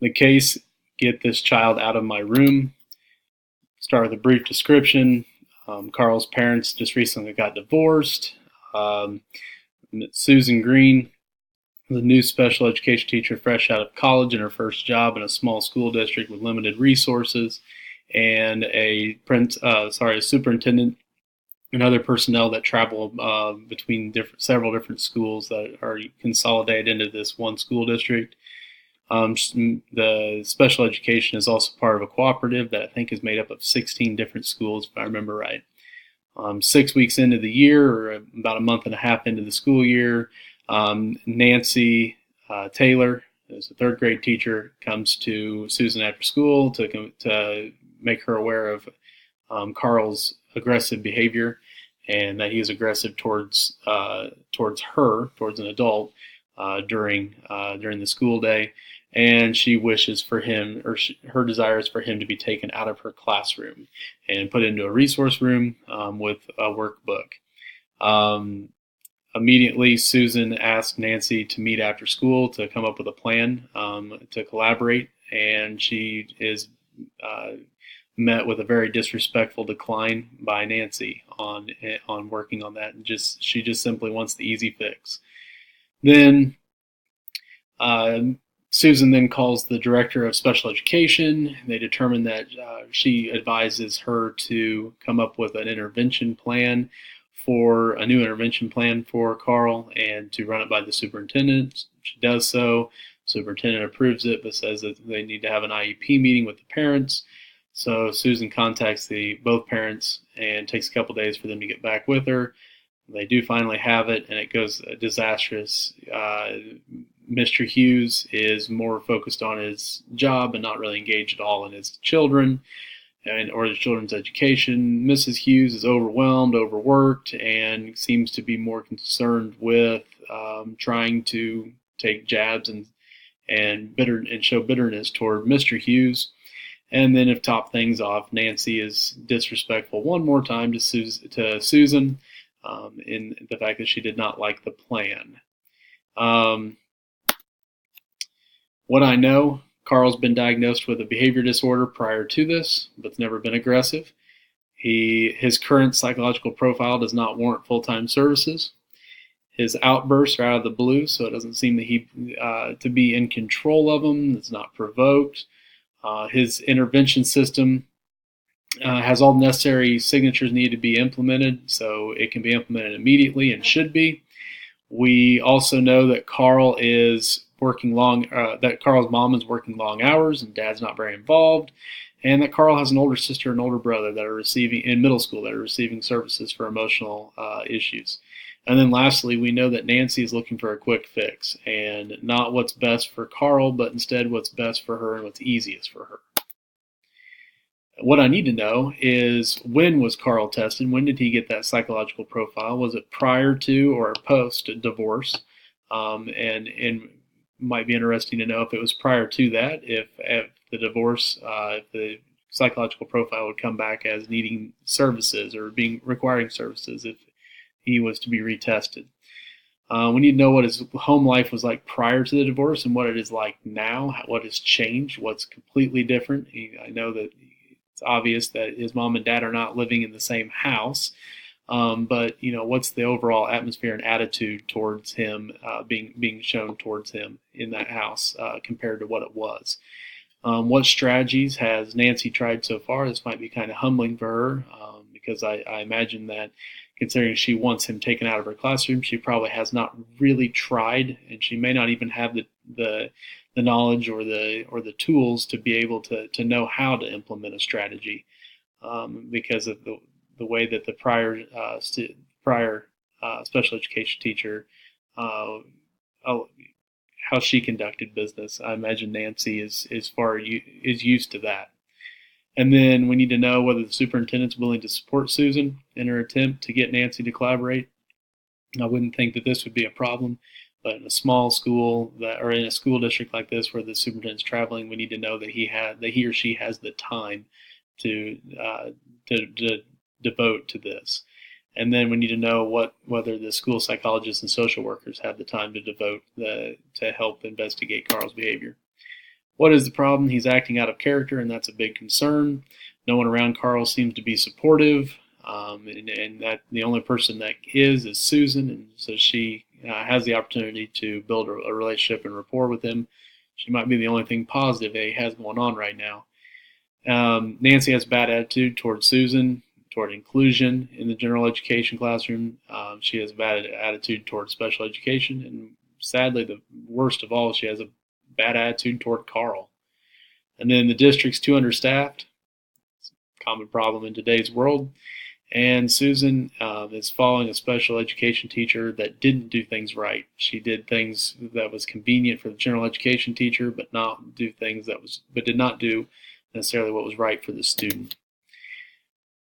the case, get this child out of my room. Start with a brief description. Carl's parents just recently got divorced. Susan Green, the new special education teacher fresh out of college in her first job in a small school district with limited resources, and a superintendent and other personnel that travel between several different schools that are consolidated into this one school district. The special education is also part of a cooperative that I think is made up of 16 different schools, if I remember right. 6 weeks into the year, or about a month and a half into the school year, Nancy Taylor, who's a third grade teacher, comes to Susan after school to make her aware of Carl's aggressive behavior, and that he is aggressive towards an adult during the school day. And she wishes for him, or her desire is for him to be taken out of her classroom and put into a resource room with a workbook. Immediately, Susan asked Nancy to meet after school to come up with a plan to collaborate, and she is met with a very disrespectful decline by Nancy on working on that, and she just simply wants the easy fix. Then Susan then calls the director of special education. They determine that she advises her to come up with a new intervention plan for Carl and to run it by the superintendent. She does so. Superintendent approves it, but says that they need to have an IEP meeting with the parents. So Susan contacts both parents and takes a couple days for them to get back with her. They do finally have it, and it goes disastrous. Mr. Hughes is more focused on his job and not really engaged at all in his children or his children's education. Mrs. Hughes is overwhelmed, overworked, and seems to be more concerned with trying to take jabs and show bitterness toward Mr. Hughes. And then, to top things off, Nancy is disrespectful one more time to Susan in the fact that she did not like the plan. What I know, Carl's been diagnosed with a behavior disorder prior to this, but never been aggressive. His current psychological profile does not warrant full-time services. His outbursts are out of the blue, so it doesn't seem that he to be in control of them. It's not provoked. His intervention system has all necessary signatures needed to be implemented, so it can be implemented immediately and should be. We also know that Carl is that Carl's mom is working long hours and Dad's not very involved, and that Carl has an older sister and older brother that are in middle school that are receiving services for emotional issues. And then lastly, we know that Nancy is looking for a quick fix, and not what's best for Carl, but instead what's best for her and what's easiest for her. What I need to know is, when was Carl tested? When did he get that psychological profile? Was it prior to or post divorce? And might be interesting to know if it was prior to that, if the divorce, if the psychological profile would come back as needing services or requiring services if he was to be retested. We need to know what his home life was like prior to the divorce and what it is like now, what has changed, what's completely different. I know that it's obvious that his mom and dad are not living in the same house, but what's the overall atmosphere and attitude towards him, being shown towards him in that house compared to what it was? What strategies has Nancy tried so far? This might be kind of humbling for her, because I imagine that, considering she wants him taken out of her classroom, she probably has not really tried, and she may not even have the knowledge or the tools to be able to know how to implement a strategy, because of the way that the prior special education teacher, how she conducted business. I imagine Nancy is used to that. And then we need to know whether the superintendent's willing to support Susan in her attempt to get Nancy to collaborate. I wouldn't think that this would be a problem, but in a small school or in a school district like this where the superintendent's traveling, we need to know that he or she has the time to devote to this. And then we need to know whether the school psychologists and social workers have the time to devote to help investigate Carl's behavior. What is the problem? He's acting out of character, and that's a big concern. No one around Carl seems to be supportive, and that the only person that is Susan, and so she has the opportunity to build a relationship and rapport with him. She might be the only thing positive that he has going on right now. Nancy has a bad attitude toward Susan, toward inclusion in the general education classroom. She has a bad attitude toward special education, and sadly, the worst of all, she has a bad attitude toward Carl. And then the district's too understaffed. It's a common problem in today's world. And Susan is following a special education teacher that didn't do things right. She did things that was convenient for the general education teacher, but did not do necessarily what was right for the student.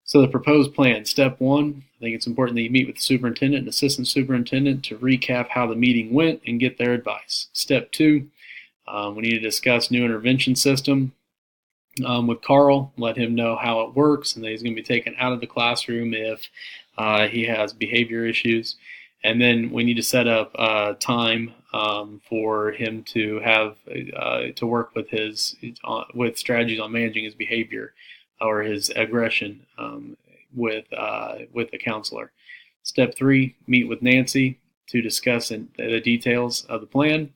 So the proposed plan, step one, I think it's important that you meet with the superintendent and assistant superintendent to recap how the meeting went and get their advice. Step two, we need to discuss new intervention system with Carl, let him know how it works, and that he's going to be taken out of the classroom if he has behavior issues. And then we need to set up time for him to have to work with with strategies on managing his behavior or his aggression with the counselor. Step three, meet with Nancy to discuss the details of the plan.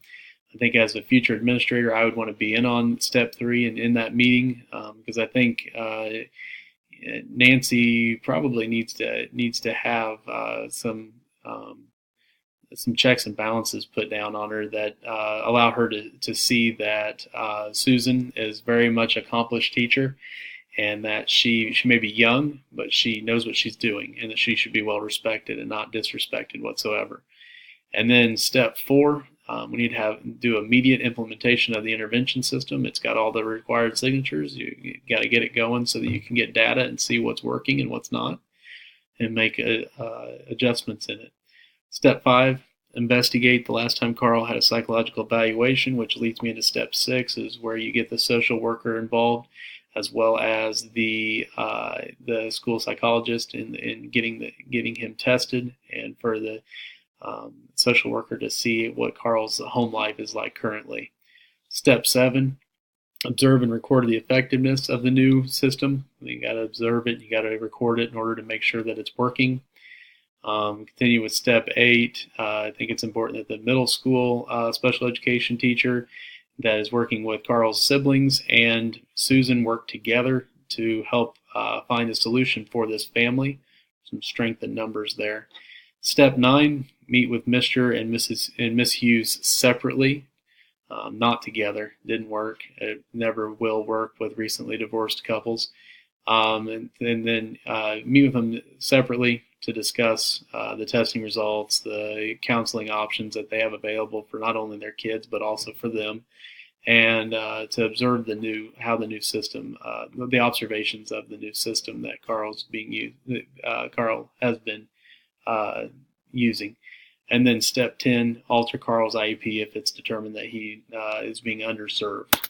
I think as a future administrator, I would want to be in on step three and in that meeting because I think Nancy probably needs to have some checks and balances put down on her that allow her to see that Susan is very much accomplished teacher, and that she may be young, but she knows what she's doing, and that she should be well respected and not disrespected whatsoever. And then step four, we need to do immediate implementation of the intervention system. It's got all the required signatures. You got to get it going so that you can get data and see what's working and what's not, and make adjustments in it. Step five, investigate the last time Carl had a psychological evaluation, which leads me into step six, is where you get the social worker involved, as well as the school psychologist in getting him tested, and for the social worker to see what Carl's home life is like currently. Step seven, observe and record the effectiveness of the new system. You got to observe it, you got to record it in order to make sure that it's working. Continue with step eight. I think it's important that the middle school special education teacher that is working with Carl's siblings and Susan work together to help find a solution for this family. Some strength in numbers there. Step nine, meet with Mr. and Miss Hughes separately, not together. Didn't work. It never will work with recently divorced couples. And then meet with them separately to discuss the testing results, the counseling options that they have available for not only their kids but also for them, and to observe the new system, the observations of the new system that Carl has been using. And then step 10, alter Carl's IEP if it's determined that he is being underserved.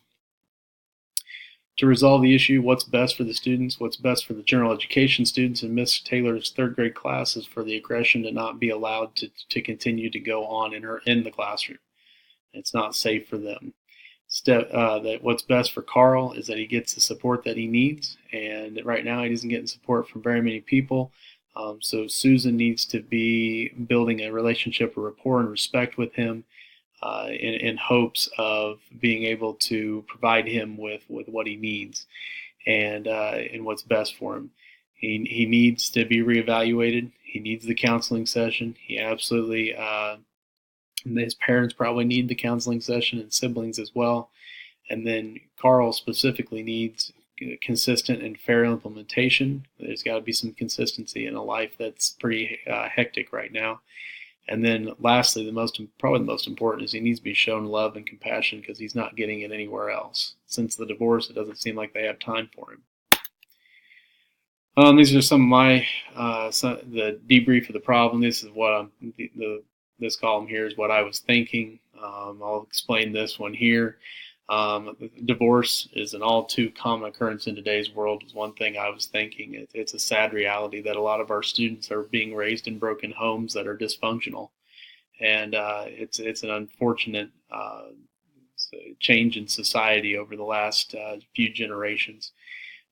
To resolve the issue, what's best for the students, what's best for the general education students in Miss Taylor's third grade class is for the aggression to not be allowed to continue to go on in the classroom. It's not safe for them. That what's best for Carl is that he gets the support that he needs, and right now he isn't getting support from very many people. So Susan needs to be building a relationship, a rapport, and respect with him in hopes of being able to provide him with what he needs and what's best for him. He needs to be reevaluated. He needs the counseling session. He absolutely, his parents probably need the counseling session, and siblings as well. And then Carl specifically needs consistent and fair implementation. There's got to be some consistency in a life that's pretty hectic right now. And then lastly, probably the most important is he needs to be shown love and compassion because he's not getting it anywhere else. Since the divorce, it doesn't seem like they have time for him. These are some of my the debrief of the problem. This is what this column here is what I was thinking. I'll explain this one here. Divorce is an all too common occurrence in today's world is one thing I was thinking. It's a sad reality that a lot of our students are being raised in broken homes that are dysfunctional. And it's an unfortunate change in society over the last few generations.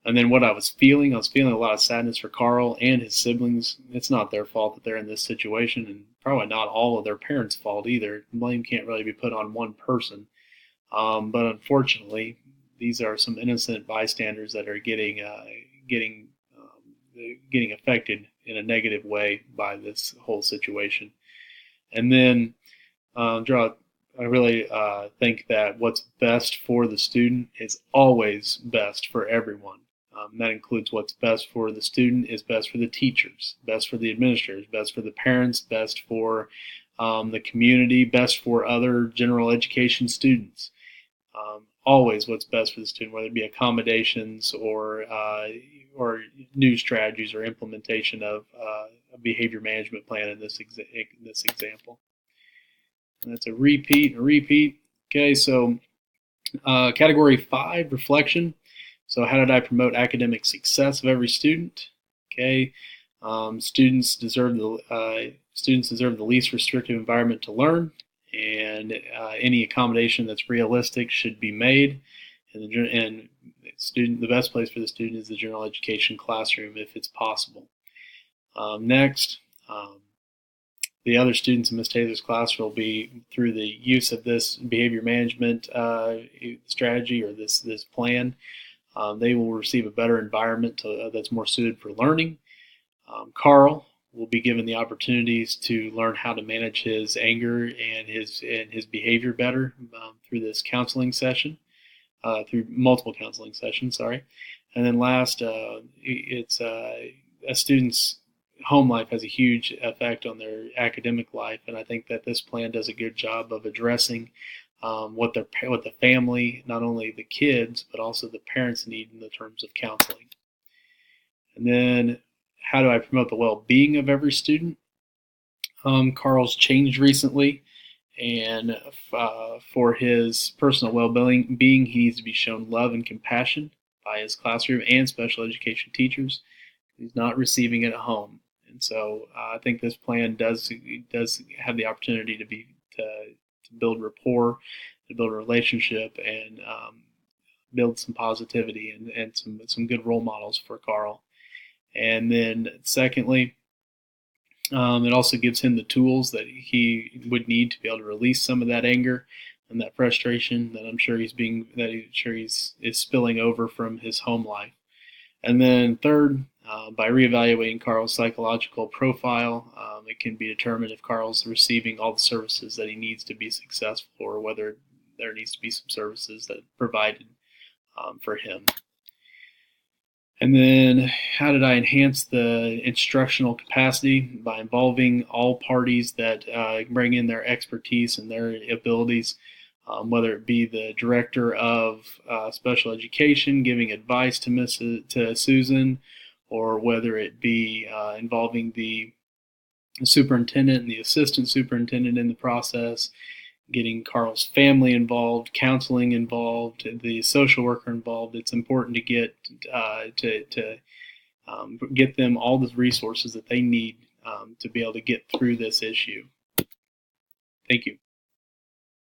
And then what I was feeling a lot of sadness for Carl and his siblings. It's not their fault that they're in this situation, and probably not all of their parents' fault either. Blame can't really be put on one person. But unfortunately, these are some innocent bystanders that are getting affected in a negative way by this whole situation. And then I really think that what's best for the student is always best for everyone. That includes what's best for the student is best for the teachers, best for the administrators, best for the parents, best for the community, best for other general education students. Always what's best for the student, whether it be accommodations or new strategies or implementation of a behavior management plan in this example. And that's a repeat. Okay, so category 5, reflection. So how did I promote academic success of every student? Okay, students deserve the least restrictive environment to learn, and any accommodation that's realistic should be made. And the best place for the student is the general education classroom if it's possible. Next, the other students in Ms. Taylor's class will be, through the use of this behavior management strategy or this plan, they will receive a better environment that's more suited for learning. Carl will be given the opportunities to learn how to manage his anger and his behavior better through this counseling session, through multiple counseling sessions. Sorry, and then last, it's a student's home life has a huge effect on their academic life, and I think that this plan does a good job of addressing what the family, not only the kids, but also the parents need in the terms of counseling. And then, how do I promote the well-being of every student? Carl's changed recently, and for his personal well-being, he needs to be shown love and compassion by his classroom and special education teachers. He's not receiving it at home, and so I think this plan does have the opportunity to build rapport, to build a relationship, and build some positivity and some good role models for Carl. And then secondly, it also gives him the tools that he would need to be able to release some of that anger and that frustration that I'm sure he's spilling over from his home life. And then third, by reevaluating Carl's psychological profile, it can be determined if Carl's receiving all the services that he needs to be successful, or whether there needs to be some services that are provided for him. And then, how did I enhance the instructional capacity? By involving all parties that bring in their expertise and their abilities, whether it be the director of special education giving advice to Susan, or whether it be involving the superintendent and the assistant superintendent in the process, getting Carl's family involved, counseling involved, the social worker involved. It's important to get get them all the resources that they need to be able to get through this issue. Thank you.